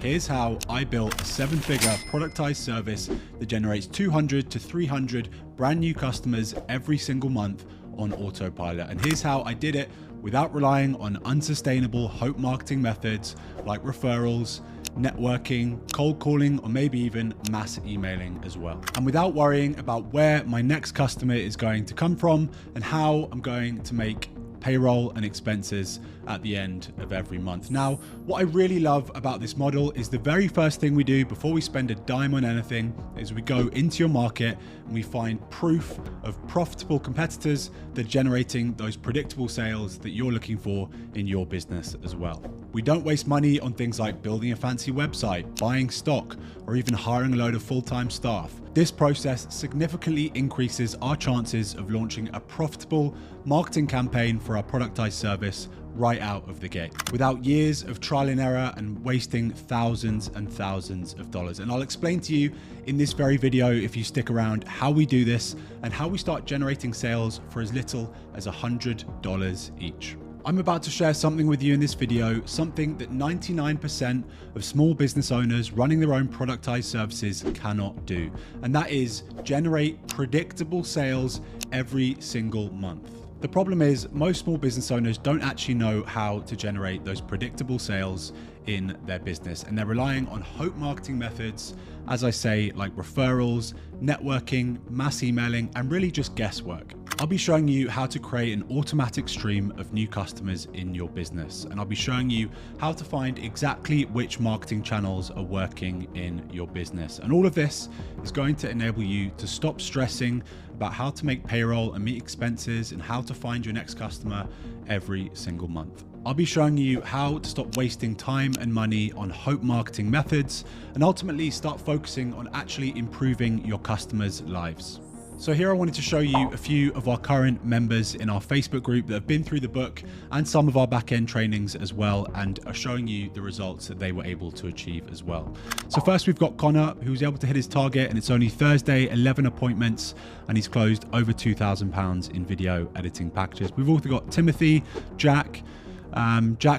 Here's how I built a 7-figure productized service that generates 200 to 300 brand new customers every single month on autopilot. And here's how I did it without relying on unsustainable hope marketing methods like referrals, networking, cold calling, or maybe even mass emailing as well. And without worrying about where my next customer is going to come from and how I'm going to make payroll and expenses at the end of every month. Now, what I really love about this model is the very first thing we do before we spend a dime on anything is we go into your market and we find proof of profitable competitors that are generating those predictable sales that you're looking for in your business as well. We don't waste money on things like building a fancy website, buying stock, or even hiring a load of full-time staff. This process significantly increases our chances of launching a profitable marketing campaign for our productized service right out of the gate, without years of trial and error and wasting thousands and thousands of dollars. And I'll explain to you in this very video, if you stick around, how we do this and how we start generating sales for as little as $100 each. I'm about to share something with you in this video, something that 99% of small business owners running their own productized services cannot do. And that is generate predictable sales every single month. The problem is most small business owners don't actually know how to generate those predictable sales in their business. And they're relying on hope marketing methods, as I say, like referrals, networking, mass emailing, and really just guesswork. I'll be showing you how to create an automatic stream of new customers in your business. And I'll be showing you how to find exactly which marketing channels are working in your business. And all of this is going to enable you to stop stressing about how to make payroll and meet expenses and how to find your next customer every single month. I'll be showing you how to stop wasting time and money on hope marketing methods and ultimately start focusing on actually improving your customers' lives. So here I wanted to show you a few of our current members in our Facebook group that have been through the book and some of our back-end trainings as well, and are showing you the results that they were able to achieve as well. So first we've got Connor, who's able to hit his target, and it's only Thursday, 11 appointments, and he's closed over £2,000 in video editing packages. We've also got Timothy, Jack,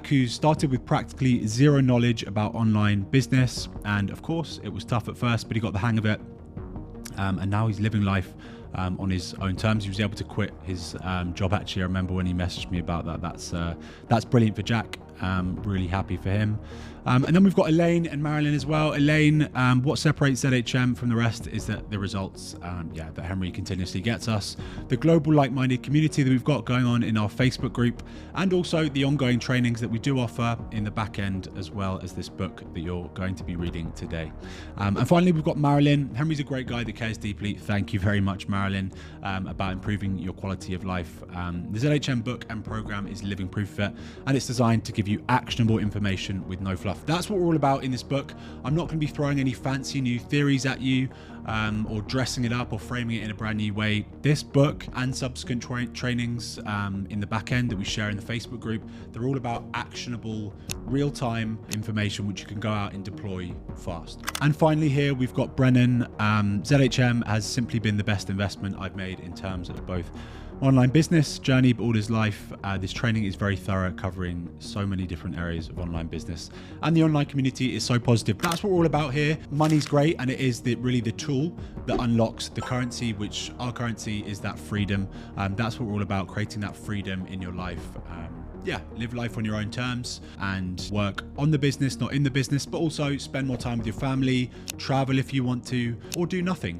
who started with practically zero knowledge about online business. And of course, it was tough at first, but he got the hang of it. And now he's living life on his own terms. He was able to quit his job. Actually, I remember when he messaged me about that. That's brilliant for Jack. Really happy for him. And then we've got Elaine and Marilyn as well. Elaine, what separates ZHM from the rest is that the results that Henry continuously gets us, the global like-minded community that we've got going on in our Facebook group, and also the ongoing trainings that we do offer in the back end, as well as this book that you're going to be reading today. And finally, we've got Marilyn. Henry's a great guy that cares deeply. Thank you very much, Marilyn, about improving your quality of life. The ZHM book and program is living proof of it, and it's designed to give you actionable information with no fluff. That's what we're all about in this book. I'm not going to be throwing any fancy new theories at you or dressing it up or framing it in a brand new way. This book and subsequent trainings in the back end that we share in the Facebook group, they're all about actionable, real-time information which you can go out and deploy fast. And finally here we've got Brennan. ZHM has simply been the best investment I've made in terms of both online business journey, but all his life. This training is very thorough, covering so many different areas of online business, and the online community is so positive. That's what we're all about here. Money's great, and it is really the tool that unlocks the currency, which our currency is that freedom. That's what we're all about, creating that freedom in your life. Live life on your own terms and work on the business, not in the business, but also spend more time with your family, travel if you want to, or do nothing.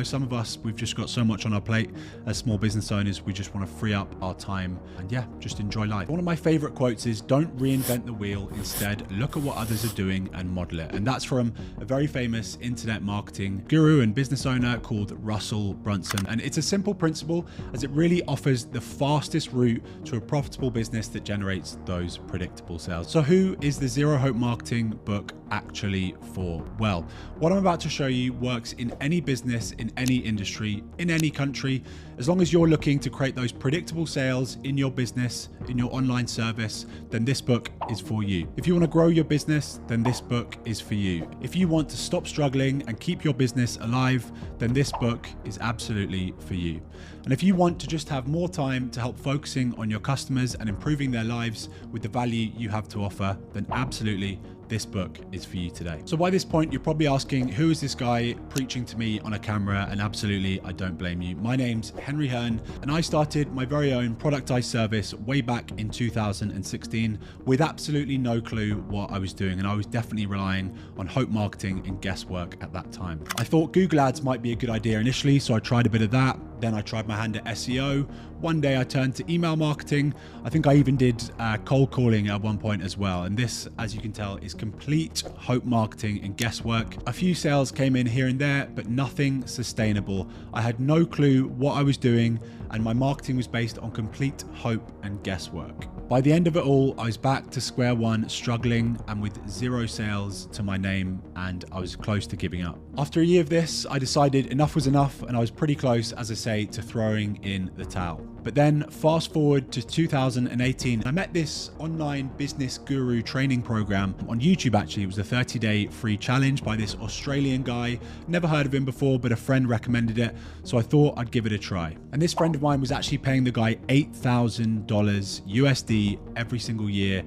Some of us, we've just got so much on our plate as small business owners. We just want to free up our time and just enjoy life. One of my favorite quotes is, don't reinvent the wheel. Instead, look at what others are doing and model it. And that's from a very famous internet marketing guru and business owner called Russell Brunson. And it's a simple principle, as it really offers the fastest route to a profitable business that generates those predictable sales. So who is the Zero Hope Marketing book actually for? Well, what I'm about to show you works in any business, in any industry, in any country. As long as you're looking to create those predictable sales in your business, in your online service, then this book is for you. If you want to grow your business, then this book is for you. If you want to stop struggling and keep your business alive, then this book is absolutely for you. And if you want to just have more time to help focusing on your customers and improving their lives with the value you have to offer, then absolutely this book is for you today. So by this point, you're probably asking, who is this guy preaching to me on a camera? And absolutely, I don't blame you. My name's Henry Hearn, and I started my very own productized service way back in 2016 with absolutely no clue what I was doing. And I was definitely relying on hope marketing and guesswork at that time. I thought Google Ads might be a good idea initially, so I tried a bit of that. Then I tried my hand at SEO. One day I turned to email marketing. I think I even did cold calling at one point as well. And this, as you can tell, is complete hope marketing and guesswork. A few sales came in here and there, but nothing sustainable. I had no clue what I was doing, and my marketing was based on complete hope and guesswork. By the end of it all, I was back to square one, struggling and with zero sales to my name, and I was close to giving up. After a year of this, I decided enough was enough, and I was pretty close, as I say, to throwing in the towel. But then fast forward to 2018, I met this online business guru training program on YouTube. Actually, it was a 30-day free challenge by this Australian guy. Never heard of him before, but a friend recommended it, so I thought I'd give it a try. And this friend of mine was actually paying the guy $8,000 USD every single year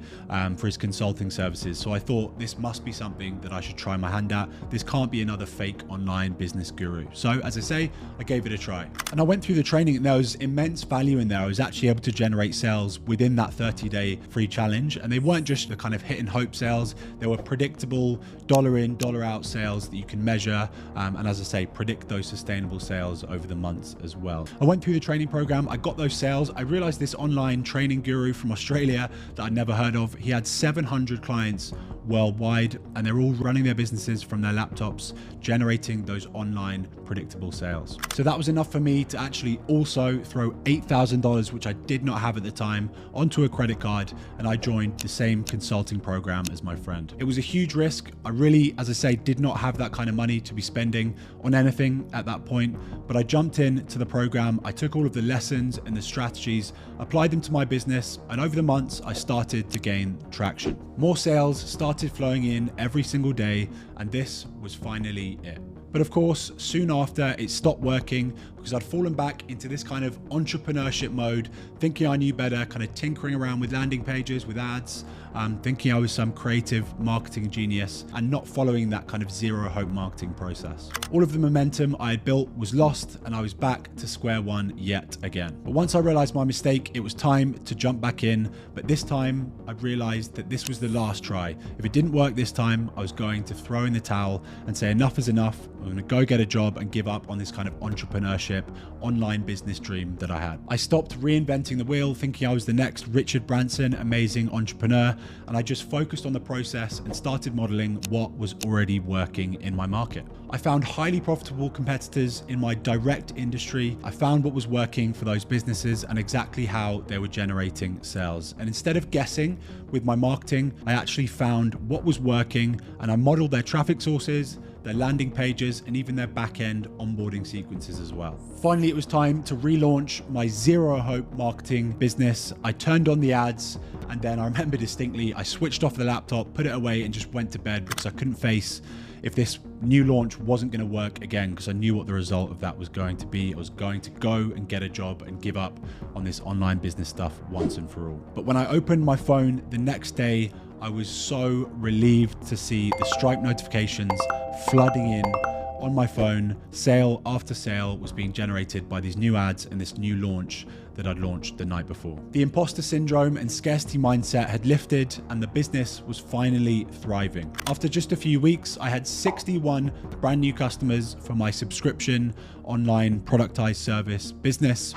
for his consulting services. So I thought this must be something that I should try my hand at. This can't be another fake online business guru. So as I say, I gave it a try. And I went through the training, and there was immense value in there. I was actually able to generate sales within that 30-day free challenge. And they weren't just the kind of hit and hope sales. They were predictable dollar in, dollar out sales that you can measure. And as I say, predict those sustainable sales over the months as well. I went through the training program. I got those sales. I realized this online training guru from Australia that I'd never heard of, he had 700 clients worldwide, and they're all running their businesses from their laptops, generating those online predictable sales. So that was enough for me to actually also throw $8,000, which I did not have at the time, onto a credit card, and I joined the same consulting program as my friend. It was a huge risk. I really, as I say, did not have that kind of money to be spending on anything at that point, but I jumped into the program. I took all of the lessons and the strategies, applied them to my business, and over the months, I started to gain traction. More sales started flowing in every single day, and this was finally it. But of course, soon after, it stopped working because I'd fallen back into this kind of entrepreneurship mode, thinking I knew better, kind of tinkering around with landing pages, with ads, thinking I was some creative marketing genius, and not following that kind of zero hope marketing process. All of the momentum I had built was lost, and I was back to square one yet again. But once I realized my mistake, it was time to jump back in. But this time, I realized that this was the last try. If it didn't work this time, I was going to throw in the towel and say enough is enough. I'm going to go get a job and give up on this kind of entrepreneurship, online business dream that I had. I stopped reinventing the wheel, thinking I was the next Richard Branson, amazing entrepreneur, and I just focused on the process and started modeling what was already working in my market. I found highly profitable competitors in my direct industry. I found what was working for those businesses and exactly how they were generating sales. And instead of guessing with my marketing, I actually found what was working, and I modeled their traffic sources, their landing pages, and even their back-end onboarding sequences as well. Finally, it was time to relaunch my zero hope marketing business. I turned on the ads, and then I remember distinctly, I switched off the laptop, put it away, and just went to bed because I couldn't face if this new launch wasn't going to work again, because I knew what the result of that was going to be. I was going to go and get a job and give up on this online business stuff once and for all. But when I opened my phone the next day, I was so relieved to see the Stripe notifications flooding in on my phone. Sale after sale was being generated by these new ads and this new launch that I'd launched the night before. The imposter syndrome and scarcity mindset had lifted, and the business was finally thriving. After just a few weeks, I had 61 brand new customers for my subscription online productized service business,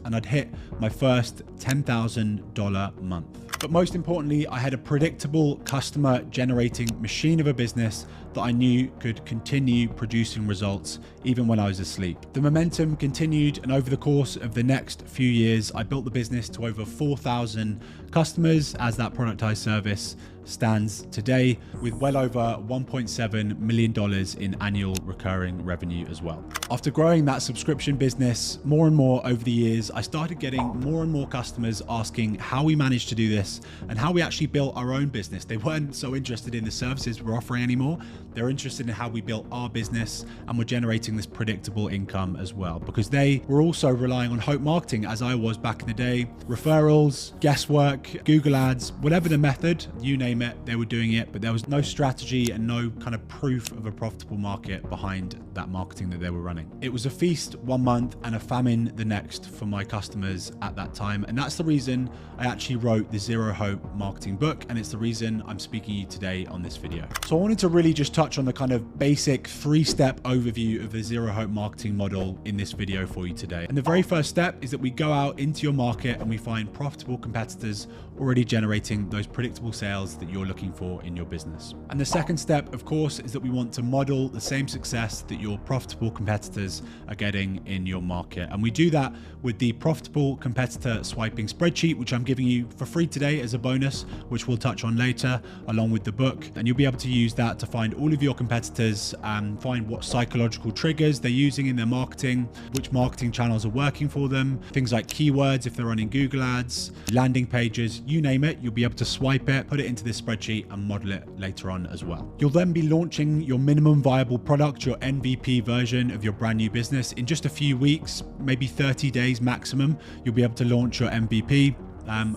and I'd hit my first $10,000 month. But most importantly, I had a predictable customer generating machine of a business that I knew could continue producing results even when I was asleep. The momentum continued, and over the course of the next few years, I built the business to over 4,000 customers as that productized service stands today, with well over $1.7 million in annual recurring revenue as well. After growing that subscription business more and more over the years, I started getting more and more customers asking how we managed to do this and how we actually built our own business. They weren't so interested in the services we're offering anymore. They're interested in how we built our business and we're generating this predictable income as well, because they were also relying on hope marketing as I was back in the day. Referrals, guesswork, Google ads, whatever the method, you name name it, they were doing it, but there was no strategy and no kind of proof of a profitable market behind that marketing that they were running. It was a feast one month and a famine the next for my customers at that time. And that's the reason I actually wrote the Zero Hope marketing book. And it's the reason I'm speaking to you today on this video. So I wanted to really just touch on the kind of basic 3-step overview of the Zero Hope marketing model in this video for you today. And the very first step is that we go out into your market and we find profitable competitors already generating those predictable sales that you're looking for in your business. And the second step, of course, is that we want to model the same success that your profitable competitors are getting in your market. And we do that with the profitable competitor swiping spreadsheet, which I'm giving you for free today as a bonus, which we'll touch on later along with the book. And you'll be able to use that to find all of your competitors and find what psychological triggers they're using in their marketing, which marketing channels are working for them, things like keywords if they're running Google ads, landing pages, you name it. You'll be able to swipe it, put it into this spreadsheet and model it later on as well. You'll then be launching your minimum viable product, your MVP version of your brand new business in just a few weeks, maybe 30 days maximum. You'll be able to launch your MVP.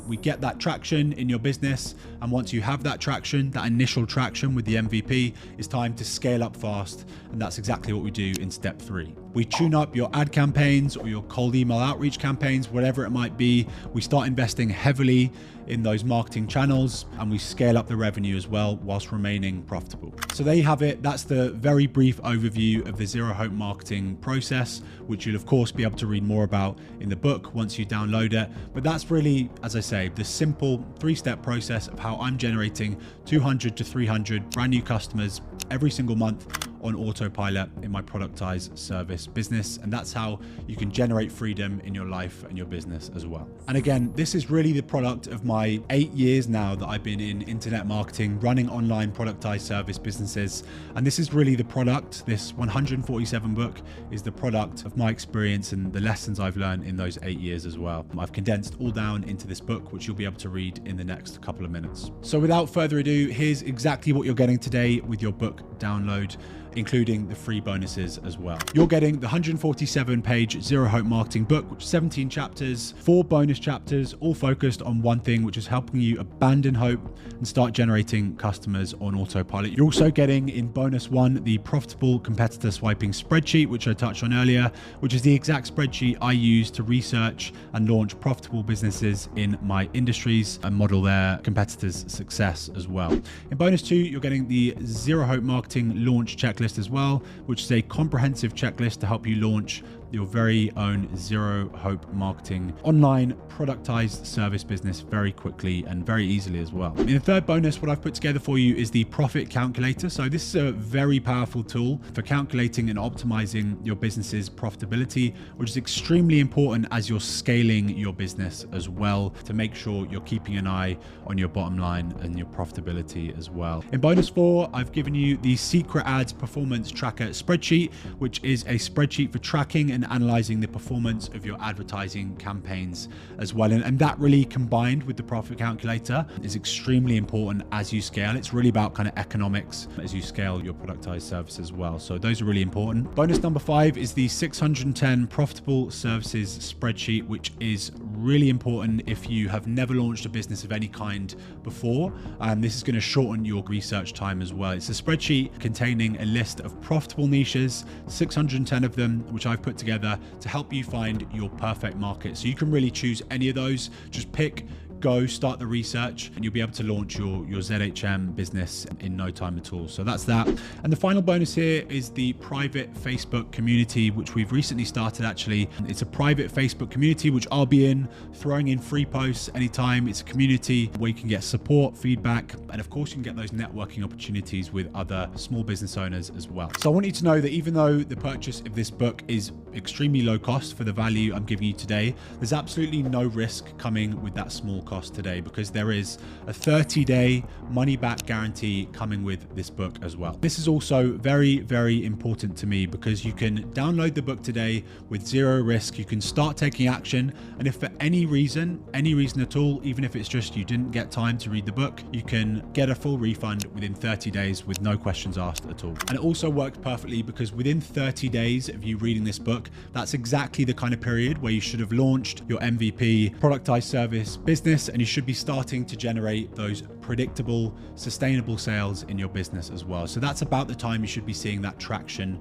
We get that traction in your business, and once you have that traction, that initial traction with the MVP, it's time to scale up fast, and that's exactly what we do in step 3. We tune up your ad campaigns or your cold email outreach campaigns, whatever it might be. We start investing heavily in those marketing channels, and we scale up the revenue as well whilst remaining profitable. So there you have it. That's the very brief overview of the Zero Hope marketing process, which you'll of course be able to read more about in the book once you download it. But that's really, as I say, the simple 3-step process of how I'm generating 200 to 300 brand new customers every single month on autopilot in my productized service business. And that's how you can generate freedom in your life and your business as well. And again, this is really the product of my 8 years now that I've been in internet marketing, running online productized service businesses. And this is really the product. This 147 book is the product of my experience and the lessons I've learned in those 8 years as well. I've condensed all down into this book, which you'll be able to read in the next couple of minutes. So without further ado, here's exactly what you're getting today with your book download, including the free bonuses as well. You're getting the 147-page Zero Hope marketing book, which is 17 chapters, 4 bonus chapters, all focused on one thing, which is helping you abandon hope and start generating customers on autopilot. You're also getting in bonus 1, the profitable competitor swiping spreadsheet, which I touched on earlier, which is the exact spreadsheet I use to research and launch profitable businesses in my industries and model their competitors' success as well. In bonus 2, you're getting the Zero Hope marketing launch checklist as well, which is a comprehensive checklist to help you launch your very own Zero Hope marketing online productized service business very quickly and very easily as well. In the third bonus, what I've put together for you is the profit calculator. So this is a very powerful tool for calculating and optimizing your business's profitability, which is extremely important as you're scaling your business as well, to make sure you're keeping an eye on your bottom line and your profitability as well. In bonus 4, I've given you the Secret Ads Performance Tracker spreadsheet, which is a spreadsheet for tracking and analyzing the performance of your advertising campaigns as well. And that really, combined with the profit calculator, is extremely important as you scale. It's really about kind of economics as you scale your productized service as well. So those are really important. Bonus number 5 is the 610 profitable services spreadsheet, which is really important if you have never launched a business of any kind before. This is going to shorten your research time as well. It's a spreadsheet containing a list of profitable niches, 610 of them, which I've put together to help you find your perfect market. So you can really choose any of those. Just pick, go, start the research, and you'll be able to launch your ZHM business in no time at all. So that's that. And the final bonus here is the private Facebook community, which we've recently started actually. It's a private Facebook community, which I'll be in, throwing in free posts anytime. It's a community where you can get support, feedback, and of course you can get those networking opportunities with other small business owners as well. So I want you to know that even though the purchase of this book is extremely low cost for the value I'm giving you today, there's absolutely no risk coming with that small cost today, because there is a 30-day money-back guarantee coming with this book as well. This is also very, very important to me, because you can download the book today with zero risk. You can start taking action, and if for any reason at all, even if it's just you didn't get time to read the book, you can get a full refund within 30 days with no questions asked at all. And it also works perfectly because within 30 days of you reading this book, that's exactly the kind of period where you should have launched your MVP productized service business business, and you should be starting to generate those predictable, sustainable sales in your business as well. So that's about the time you should be seeing that traction,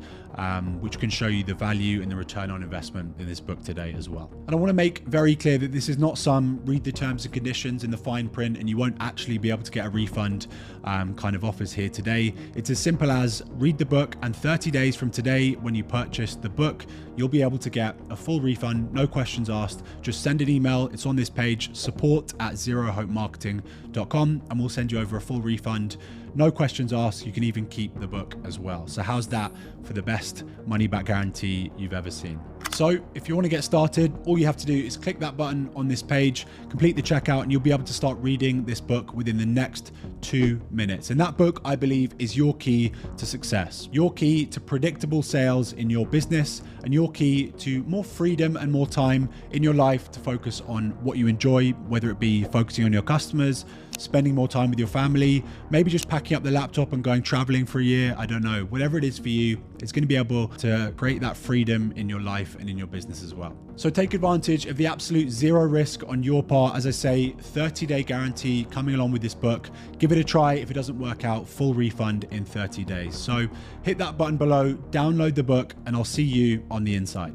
which can show you the value and the return on investment in this book today as well. And I want to make very clear that this is not some read the terms and conditions in the fine print and you won't actually be able to get a refund kind of offers here today. It's as simple as read the book, and 30 days from today, when you purchase the book, you'll be able to get a full refund, no questions asked. Just send an email. It's on this page, support@zerohopemarketing.com, and we'll send you over a full refund. No questions asked. You can even keep the book as well. So how's that for the best money back guarantee you've ever seen? So if you want to get started, all you have to do is click that button on this page, complete the checkout, and you'll be able to start reading this book within the next 2 minutes. And that book, I believe, is your key to success, your key to predictable sales in your business, and your key to more freedom and more time in your life to focus on what you enjoy, whether it be focusing on your customers, spending more time with your family, maybe just packing up the laptop and going traveling for a year. I don't know, whatever it is for you, it's going to be able to create that freedom in your life and in your business as well. So take advantage of the absolute zero risk on your part. As I say, 30-day guarantee coming along with this book. Give it a try. If it doesn't work out, full refund in 30 days. So hit that button below, download the book, and I'll see you on the inside.